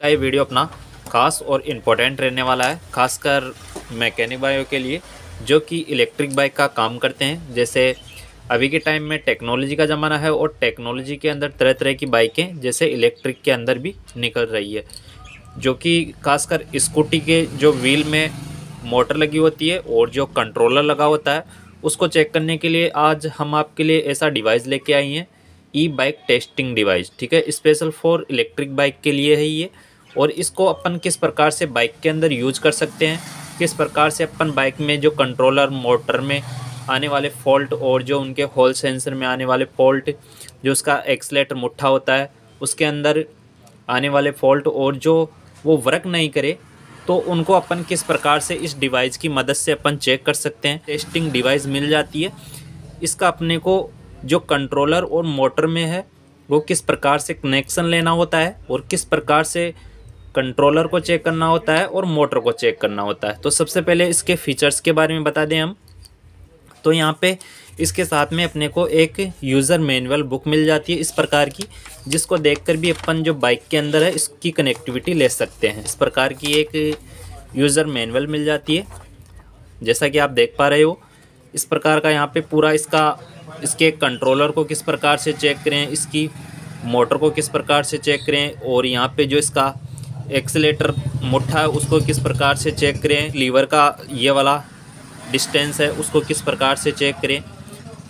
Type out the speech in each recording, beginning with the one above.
ये वीडियो अपना खास और इम्पोर्टेंट रहने वाला है, खासकर मैकेनिक भाइयों के लिए जो कि इलेक्ट्रिक बाइक का काम करते हैं। जैसे अभी के टाइम में टेक्नोलॉजी का ज़माना है और टेक्नोलॉजी के अंदर तरह तरह की बाइकें जैसे इलेक्ट्रिक के अंदर भी निकल रही है, जो कि खासकर स्कूटी के जो व्हील में मोटर लगी होती है और जो कंट्रोलर लगा होता है उसको चेक करने के लिए आज हम आपके लिए ऐसा डिवाइस लेके आई हैं, ई बाइक टेस्टिंग डिवाइस। ठीक है, स्पेशल फॉर इलेक्ट्रिक बाइक के लिए है ये। और इसको अपन किस प्रकार से बाइक के अंदर यूज कर सकते हैं, किस प्रकार से अपन बाइक में जो कंट्रोलर मोटर में आने वाले फॉल्ट और जो उनके हॉल सेंसर में आने वाले फॉल्ट, जो उसका एक्सलेटर मुट्ठा होता है उसके अंदर आने वाले फॉल्ट और जो वो वर्क नहीं करे तो उनको अपन किस प्रकार से इस डिवाइस की मदद से अपन चेक कर सकते हैं। टेस्टिंग डिवाइस मिल जाती है। इसका अपने को जो कंट्रोलर और मोटर में है वो किस प्रकार से कनेक्शन लेना होता है और किस प्रकार से कंट्रोलर को चेक करना होता है और मोटर को चेक करना होता है। तो सबसे पहले इसके फीचर्स के बारे में बता दें हम, तो यहाँ पे इसके साथ में अपने को एक यूज़र मैनुअल बुक मिल जाती है इस प्रकार की, जिसको देखकर भी अपन जो बाइक के अंदर है इसकी कनेक्टिविटी ले सकते हैं। इस प्रकार की एक यूज़र मैनुअल मिल जाती है, जैसा कि आप देख पा रहे हो। इस प्रकार का यहाँ पे पूरा इसके कंट्रोलर को किस प्रकार से चेक करें, इसकी मोटर को किस प्रकार से चेक करें और यहाँ पे जो इसका एक्सीलेटर मुट्ठा है उसको किस प्रकार से चेक करें, लीवर का ये वाला डिस्टेंस है उसको किस प्रकार से चेक करें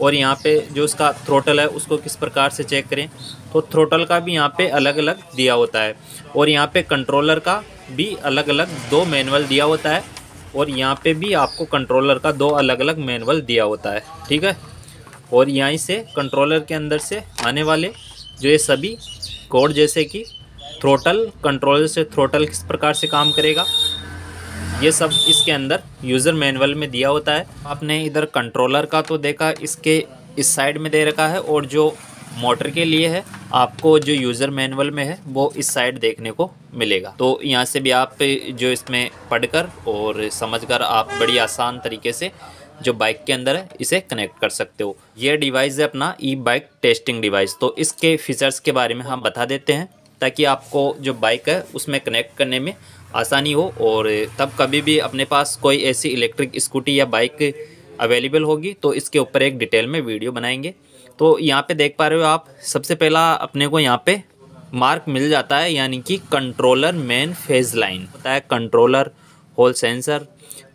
और यहाँ पे जो इसका थ्रोटल है उसको किस प्रकार से चेक करें। तो थ्रोटल का भी यहाँ पे अलग अलग दिया होता है और यहाँ पे कंट्रोलर का भी अलग अलग दो मैनुअल दिया होता है और यहाँ पे भी आपको कंट्रोलर का दो अलग अलग मैनुअल दिया होता है। ठीक है, और यहीं से कंट्रोलर के अंदर से आने वाले जो ये सभी कोड, जैसे कि थ्रोटल, कंट्रोलर से थ्रोटल किस प्रकार से काम करेगा, ये सब इसके अंदर यूज़र मैनुअल में दिया होता है। आपने इधर कंट्रोलर का तो देखा, इसके इस साइड में दे रखा है और जो मोटर के लिए है आपको जो यूज़र मैनुअल में है वो इस साइड देखने को मिलेगा। तो यहाँ से भी आप जो इसमें पढ़कर और समझकर आप बड़ी आसान तरीके से जो बाइक के अंदर है इसे कनेक्ट कर सकते हो। ये डिवाइस है अपना ई बाइक टेस्टिंग डिवाइस। तो इसके फीचर्स के बारे में हम बता देते हैं ताकि आपको जो बाइक है उसमें कनेक्ट करने में आसानी हो और तब कभी भी अपने पास कोई ऐसी इलेक्ट्रिक स्कूटी या बाइक अवेलेबल होगी तो इसके ऊपर एक डिटेल में वीडियो बनाएंगे। तो यहाँ पे देख पा रहे हो आप, सबसे पहला अपने को यहाँ पे मार्क मिल जाता है, यानी कि कंट्रोलर मेन फेज लाइन होता है, कंट्रोलर हॉल सेंसर,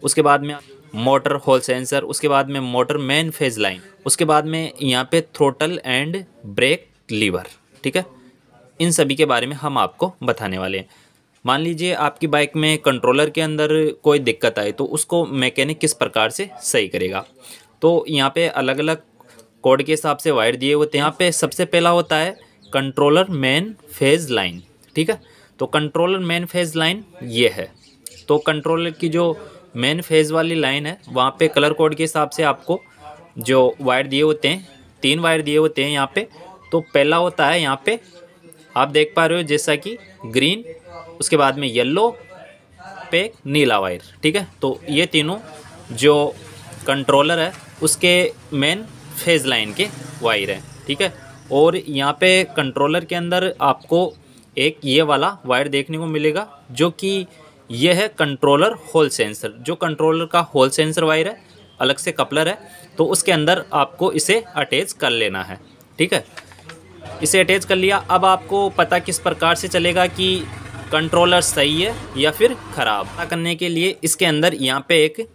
उसके बाद में मोटर हॉल सेंसर, उसके बाद में मोटर मेन फेज लाइन, उसके बाद में यहाँ पे थ्रोटल एंड ब्रेक लीवर। ठीक है, इन सभी के बारे में हम आपको बताने वाले हैं। मान लीजिए आपकी बाइक में कंट्रोलर के अंदर कोई दिक्कत आए तो उसको मैकेनिक किस प्रकार से सही करेगा। तो यहाँ पे अलग अलग कोड के हिसाब से वायर दिए होते हैं। यहाँ पे सबसे पहला होता है कंट्रोलर मेन फेज लाइन। ठीक है, तो कंट्रोलर मेन फेज लाइन ये है। तो कंट्रोलर की जो मेन फेज वाली लाइन है वहाँ पे कलर कोड के हिसाब से आपको जो वायर दिए होते हैं, 3 वायर दिए होते हैं यहाँ पे। तो पहला होता है यहाँ पे आप देख पा रहे हो जैसा कि ग्रीन, उसके बाद में येलो पे नीला वायर। ठीक है, तो ये तीनों जो कंट्रोलर है उसके मेन फेज लाइन के वायर हैं। ठीक है, और यहाँ पे कंट्रोलर के अंदर आपको एक ये वाला वायर देखने को मिलेगा जो कि ये है कंट्रोलर होल सेंसर। जो कंट्रोलर का होल सेंसर वायर है अलग से कपलर है, तो उसके अंदर आपको इसे अटैच कर लेना है। ठीक है, इसे अटैच कर लिया। अब आपको पता किस प्रकार से चलेगा कि कंट्रोलर सही है या फिर ख़राब। पता करने के लिए इसके अंदर यहाँ पे एक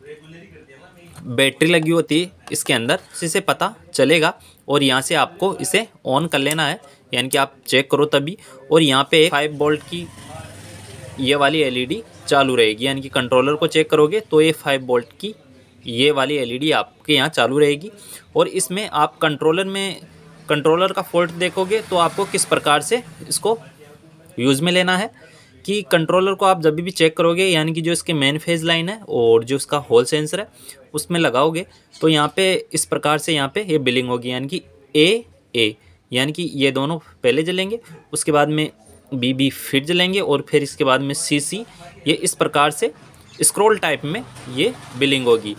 बैटरी लगी होती है इसके अंदर, इसे पता चलेगा और यहाँ से आपको इसे ऑन कर लेना है, यानी कि आप चेक करो तभी। और यहाँ पे 5 वोल्ट की ये वाली एलईडी चालू रहेगी, यानी कि कंट्रोलर को चेक करोगे तो ये 5 वोल्ट की ये वाली एलईडी आपके यहाँ चालू रहेगी। और इसमें आप कंट्रोलर का फॉल्ट देखोगे तो आपको किस प्रकार से इसको यूज़ में लेना है कि कंट्रोलर को आप जब भी चेक करोगे, यानी कि जो इसके मेन फेज लाइन है और जो इसका होल सेंसर है उसमें लगाओगे तो यहाँ पे इस प्रकार से यहाँ पे ये बिलिंग होगी, यानी कि ए, यानी कि ये दोनों पहले जलेंगे, उसके बाद में बी फिर जलेंगे और फिर इसके बाद में सी, ये इस प्रकार से स्क्रॉल टाइप में ये बिलिंग होगी।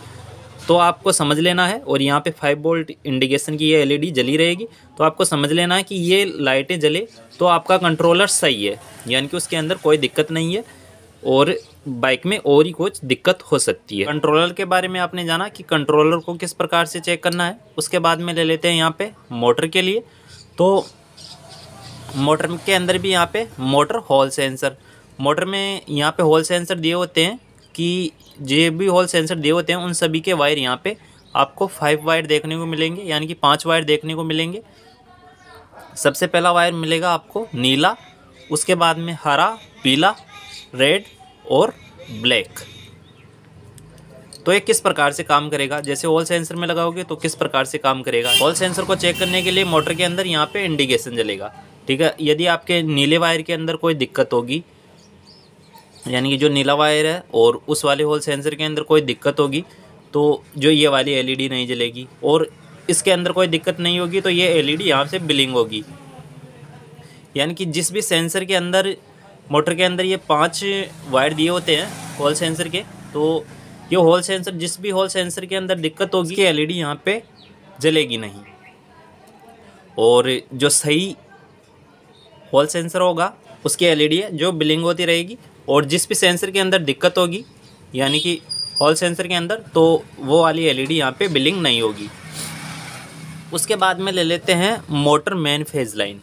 तो आपको समझ लेना है। और यहाँ पे 5 वोल्ट इंडिकेशन की ये एलईडी जली रहेगी, तो आपको समझ लेना है कि ये लाइटें जले तो आपका कंट्रोलर सही है, यानी कि उसके अंदर कोई दिक्कत नहीं है और बाइक में और ही कुछ दिक्कत हो सकती है। कंट्रोलर के बारे में आपने जाना कि कंट्रोलर को किस प्रकार से चेक करना है। उसके बाद में ले लेते हैं यहाँ पे मोटर के लिए। तो मोटर के अंदर भी यहाँ पे मोटर हॉल सेंसर, मोटर में यहाँ पे हॉल सेंसर दिए होते हैं कि जो भी हॉल सेंसर दिए होते हैं उन सभी के वायर यहाँ पे आपको 5 वायर देखने को मिलेंगे, यानी कि 5 वायर देखने को मिलेंगे। सबसे पहला वायर मिलेगा आपको नीला, उसके बाद में हरा, पीला, रेड और ब्लैक। तो ये किस प्रकार से काम करेगा, जैसे हॉल सेंसर में लगाओगे तो किस प्रकार से काम करेगा। हॉल सेंसर को चेक करने के लिए मोटर के अंदर यहाँ पे इंडिकेशन जलेगा, ठीक है। यदि आपके नीले वायर के अंदर कोई दिक्कत होगी, यानी कि जो नीला वायर है और उस वाले हॉल सेंसर के अंदर कोई दिक्कत होगी, तो जो ये वाली एलईडी नहीं जलेगी। और इसके अंदर कोई दिक्कत नहीं होगी तो ये एलईडी यहाँ से ब्लिंक होगी। यानी कि जिस भी सेंसर के अंदर, मोटर के अंदर ये 5 वायर दिए होते हैं हॉल सेंसर के, तो ये हॉल सेंसर, जिस भी हॉल सेंसर के अंदर दिक्कत होगी कि एलईडी यहाँ पे जलेगी नहीं। और जो सही हॉल सेंसर होगा उसकी एलईडी है जो ब्लिंक होती रहेगी। और जिस भी सेंसर के अंदर दिक्कत होगी, यानी कि हॉल सेंसर के अंदर, तो वो वाली एलईडी यहाँ पे ब्लिंक नहीं होगी। उसके बाद में ले लेते हैं motor main phase line.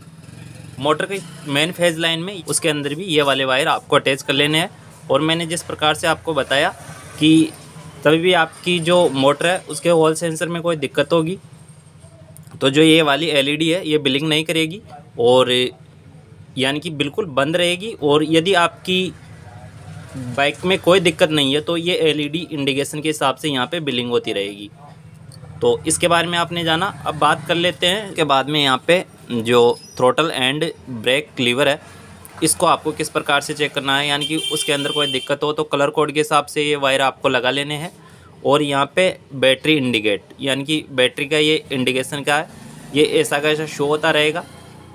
Motor की मेन फेज लाइन में उसके अंदर भी ये वाले वायर आपको अटैच कर लेने हैं। और मैंने जिस प्रकार से आपको बताया कि तभी भी आपकी जो मोटर है उसके हॉल सेंसर में कोई दिक्कत होगी तो जो ये वाली एलईडी है ये ब्लिंक नहीं करेगी और यानी कि बिल्कुल बंद रहेगी। और यदि आपकी बाइक में कोई दिक्कत नहीं है तो ये एलईडी इंडिकेशन के हिसाब से यहाँ पे ब्लिंक होती रहेगी। तो इसके बारे में आपने जाना। अब बात कर लेते हैं इसके बाद में यहाँ पे जो थ्रोटल एंड ब्रेक लीवर है, इसको आपको किस प्रकार से चेक करना है, यानी कि उसके अंदर कोई दिक्कत हो तो कलर कोड के हिसाब से ये वायर आपको लगा लेने हैं। और यहाँ पे बैटरी इंडिकेट, यानी कि बैटरी का ये इंडिकेशन क्या है, ये ऐसा का ऐसा शो होता रहेगा।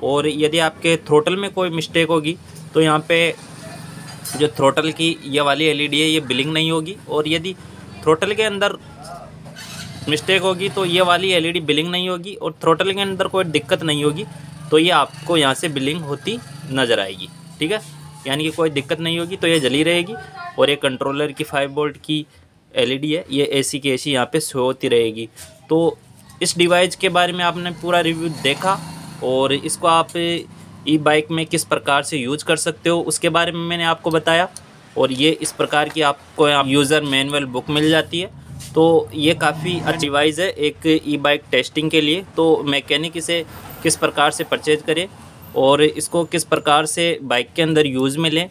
और यदि आपके थ्रोटल में कोई मिस्टेक होगी तो यहाँ पे जो थ्रोटल की ये वाली एलईडी है ये ब्लिंक नहीं होगी। और यदि थ्रोटल के अंदर मिस्टेक होगी तो ये वाली एलईडी ब्लिंक नहीं होगी। और थ्रोटल के अंदर कोई दिक्कत नहीं होगी तो ये आपको यहाँ से ब्लिंक होती नज़र आएगी, ठीक है। यानी कि कोई दिक्कत नहीं होगी तो ये जली रहेगी। और ये कंट्रोलर की 5 वोल्ट की एलईडी है, ये एसी की एसी यहाँ पे शो होती रहेगी। तो इस डिवाइस के बारे में आपने पूरा रिव्यू देखा और इसको आप ई बाइक में किस प्रकार से यूज कर सकते हो उसके बारे में मैंने आपको बताया। और ये इस प्रकार की आपको यूज़र मैनुअल बुक मिल जाती है। तो ये काफ़ी अच्छा डिवाइस है एक ई बाइक टेस्टिंग के लिए। तो मैकेनिक इसे किस प्रकार से परचेज करें और इसको किस प्रकार से बाइक के अंदर यूज़ में लें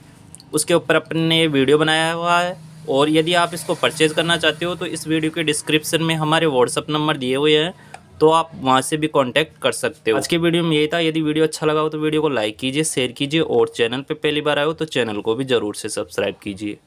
उसके ऊपर अपने वीडियो बनाया हुआ है। और यदि आप इसको परचेज़ करना चाहते हो तो इस वीडियो के डिस्क्रिप्शन में हमारे व्हाट्सअप नंबर दिए हुए हैं, तो आप वहां से भी कांटेक्ट कर सकते हो। आज के वीडियो में यही था। यदि वीडियो अच्छा लगा हो तो वीडियो को लाइक कीजिए, शेयर कीजिए और चैनल पे पहली बार आए हो तो चैनल को भी ज़रूर से सब्सक्राइब कीजिए।